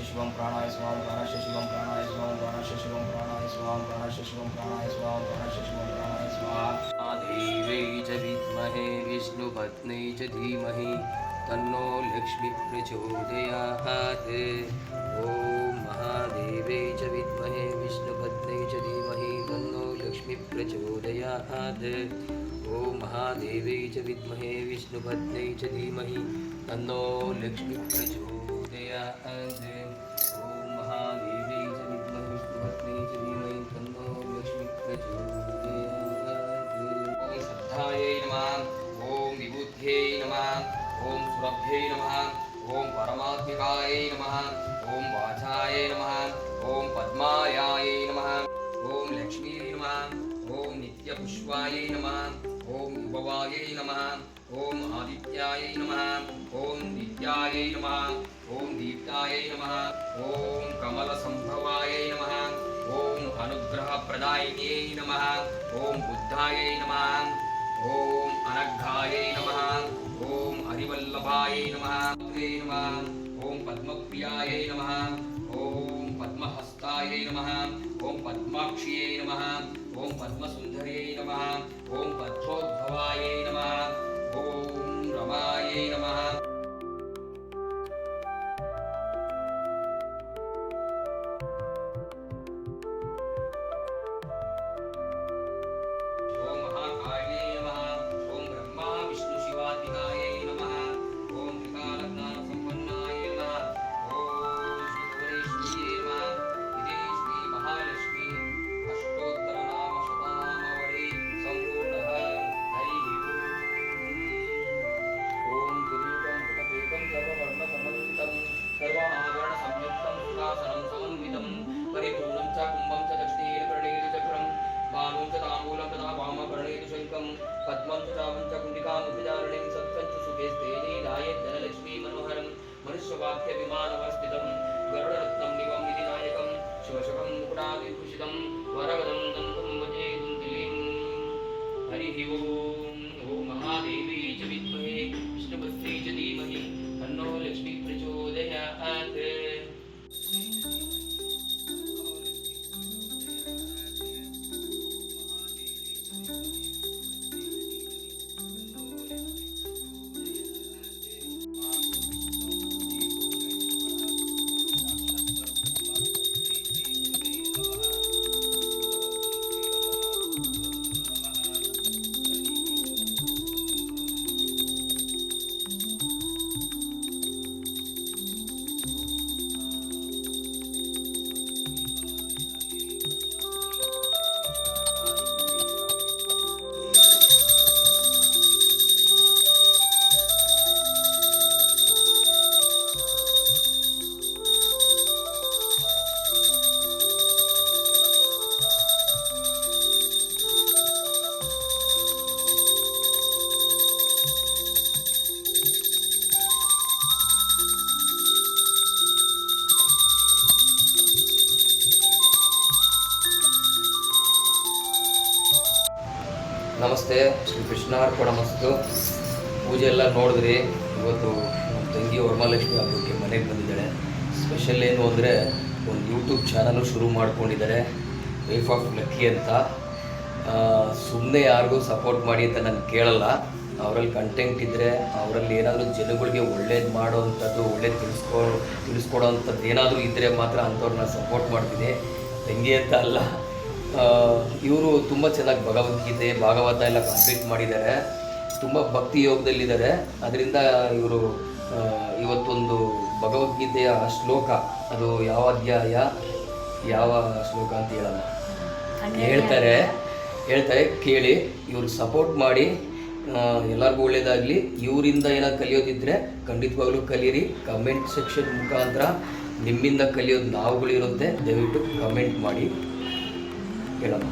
शिवं प्राणाय स्वाहा प्राणस्य शिवं प्राणाय स्वाहा प्राणस्य शिवं प्राणाय स्वाहा प्राणस्य शिवं प्राणाय स्वाहा प्राणस्य शिवं प्राणाय स्वाहा महादेव्यै च विद्महे विष्णुपत्न्यै च धीमहि तन्नो लक्ष्मी प्रचोदयात्। ॐ महादेव्यै च विद्महे विष्णुपत्न्यै च धीमहि तन्नो लक्ष्मी प्रचोदयात्। ॐ महादेव्यै च विद्महे विष्णुपत्न्यै च धीमहि तन्नो लक्ष्मी प्रचोदयात्। ॐ महादेव्यै च विद्महे विष्णुपत्न्यै च धीमहि तन्नो लक्ष्मी प्रचोदयात्। ॐ श्रद्धायै नमः, ॐ विबुद्ध्यै नमः, ॐ सुरभ्यै नमः, ॐ परमात्मिकायै नमः, ॐ वाचायै नमः, ॐ पद्मायायै नमः, ॐ लक्ष्मीयै नमः, ॐ नित्यपुष्पायै नमः, ॐ युभवायै नमः, ॐ आदित्यायै नमः, ॐ नित्यायै नमः, ॐ दीप्तायै नमः, ॐ कमलसम्भवायै नमः, ॐ अनुग्रहप्रदायिन्यै नमः, ॐ बुद्धायै नमः, ॐ अनघायै नमः, ॐ हरिवल्लभायै नमः, ॐ पद्मप्रियायै नमः, ॐ पद्महस्तायै नमः, ॐ पद्माक्ष्यै नमः, ॐ पद्मसुन्दर्यै नमः, ॐ पद्मोद्भवायै नमः, ॐ रमायै नमः। पद्मं च चामं च कुण्डिकामुपचारणीं सत्कं च सुखे स्तेने दायेत् धनलक्ष्मी मनोहरं मनुष्यवाक्यविमानवस्थितं गरुडरत्नं निवं निधिनायकं शिवशकं मुकुटादिभूषितं वरवदं दन्तं भजे कुन्तिलीं। हरिः ॐ। ॐ महादेवी च विद्महे विष्णुपत्न्यै च धीमहि तन्नो लक्ष्मी प्रचोदयात्। ನಮಸ್ತೆ, ಶ್ರೀ ಕೃಷ್ಣಾರ್ಪಣಮಸ್ತು. ಪೂಜೆ ಎಲ್ಲ ನೋಡಿದ್ರಿ. ಇವತ್ತು ನಮ್ಮ ತಂಗಿ ವರಮಹಾಲಕ್ಷ್ಮಿ ಹಬ್ಬಕ್ಕೆ ಮನೆಗೆ ಬಂದಿದ್ದಾಳೆ. ಸ್ಪೆಷಲ್ ಏನು ಅಂದರೆ ಒಂದು ಯೂಟ್ಯೂಬ್ ಚಾನಲು ಶುರು ಮಾಡ್ಕೊಂಡಿದ್ದಾರೆ, ವೈಫ್ ಆಫ್ ಲಕ್ಕಿ ಅಂತ. ಸುಮ್ಮನೆ ಯಾರಿಗೂ ಸಪೋರ್ಟ್ ಮಾಡಿ ಅಂತ ನಾನು ಕೇಳಲ್ಲ. ಅವರಲ್ಲಿ ಕಂಟೆಂಟ್ ಇದ್ದರೆ, ಅವರಲ್ಲಿ ಏನಾದರೂ ಜನಗಳಿಗೆ ಒಳ್ಳೇದು ಮಾಡೋವಂಥದ್ದು, ಒಳ್ಳೇದು ತಿಳಿಸ್ಕೊಡೋ ಅಂಥದ್ದು ಏನಾದರೂ ಇದ್ದರೆ ಮಾತ್ರ ಅಂಥವ್ರನ್ನ ಸಪೋರ್ಟ್ ಮಾಡ್ತೀನಿ. ತಂಗಿ ಅಂತ ಅಲ್ಲ, ಇವರು ತುಂಬ ಚೆನ್ನಾಗಿ ಭಗವದ್ಗೀತೆ ಭಾಗವತ ಎಲ್ಲ ಕಂಪ್ಲೀಟ್ ಮಾಡಿದ್ದಾರೆ. ತುಂಬ ಭಕ್ತಿ ಯೋಗದಲ್ಲಿದ್ದಾರೆ. ಅದರಿಂದ ಇವರು ಇವತ್ತೊಂದು ಭಗವದ್ಗೀತೆಯ ಶ್ಲೋಕ, ಅದು ಯಾವ ಅಧ್ಯಾಯ ಯಾವ ಶ್ಲೋಕ ಅಂತ ಹೇಳಲ್ಲ, ಹೇಳ್ತಾರೆ ಕೇಳಿ. ಇವರು ಸಪೋರ್ಟ್ ಮಾಡಿ, ಎಲ್ಲರಿಗೂ ಒಳ್ಳೆಯದಾಗಲಿ. ಇವರಿಂದ ಏನಾದ್ರು ಕಲಿಯೋದಿದ್ದರೆ ಖಂಡಿತವಾಗ್ಲೂ ಕಲೀರಿ. ಕಮೆಂಟ್ ಸೆಕ್ಷನ್ ಮುಖಾಂತರ ನಿಮ್ಮಿಂದ ಕಲಿಯೋದು ನಾವುಗಳಿರುತ್ತೆ. ದಯವಿಟ್ಟು ಕಮೆಂಟ್ ಮಾಡಿ ಹೇಳೋಣ.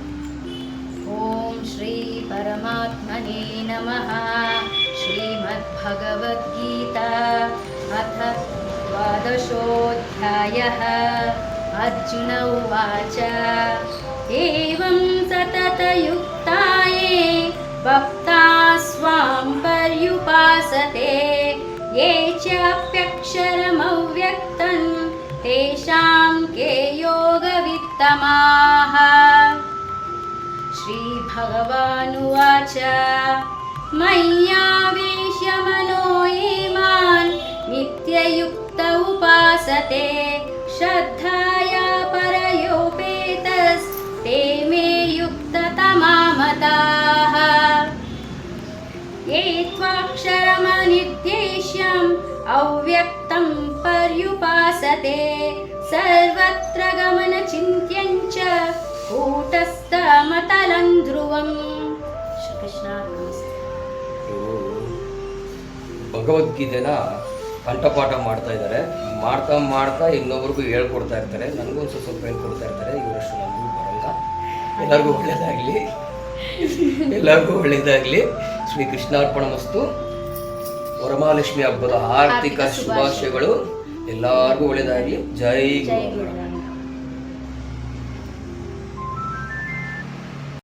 ಓಂ ಶ್ರೀ ಪರಮಾತ್ಮನೇ ನಮಃ. ಶ್ರೀಮದ್ಭಗವದ್ಗೀತಾ ಅಥ ದ್ವಾದಶೋऽಧ್ಯಾಯಃ. ಅರ್ಜುನ ಉವಾಚ ಏವಂ ಸತತಯುಕ್ತಾಯೇ ಭಕ್ತಾ ಸ್ವಾಂ ಪರ್ಯುಪಾಸತೆ ಯೇ ಚಾಪ್ಯಕ್ಷರಮವ್ಯಕ್ತಂ तेषां के योगवित्तमाः श्रीभगवानुवाच मय्यावेश्य मनो ये मां नित्ययुक्त उपासते श्रद्धया परयोपेतस्ते मे युक्ततमा मताः ये त्वाक्षरमनिर्देश्यम् अव्यक्तं पर्युपासते सर्वत्र गमनचिन्त्यं च कूटस्थमतलं ध्रुवम् ಶ್ರೀಕೃಷ್ಣಾರ್ಪಣಮಸ್ತು. ಭಗವದ್ಗೀತೆನ ಕಂಠಪಾಠ ಮಾಡ್ತಾ ಇದ್ದಾರೆ. ಮಾಡ್ತಾ ಮಾಡ್ತಾ ಇನ್ನೊಬ್ರಿಗೂ ಹೇಳ್ಕೊಡ್ತಾ ಇರ್ತಾರೆ. ನನಗೂ ಒಂದು ಸ್ವಲ್ಪ ಹೇಳ್ಕೊಡ್ತಾ ಇರ್ತಾರೆ. ಇವರಷ್ಟು ನನಗೂ ಬರಲ್ಲ. ಎಲ್ಲರಿಗೂ ಒಳ್ಳೆಯದಾಗಲಿ, ಎಲ್ಲರಿಗೂ ಒಳ್ಳೆಯದಾಗಲಿ. ಶ್ರೀ ಕೃಷ್ಣಾರ್ಪಣಮಸ್ತು. ವರಮಹಾಲಕ್ಷ್ಮಿ ಹಬ್ಬದ ಆರ್ಥಿಕ ಶುಭಾಶಯಗಳು. ಎಲ್ಲರಿಗೂ ಒಳ್ಳೆಯದಾಗಲಿ. ಜೈ ಗುರು.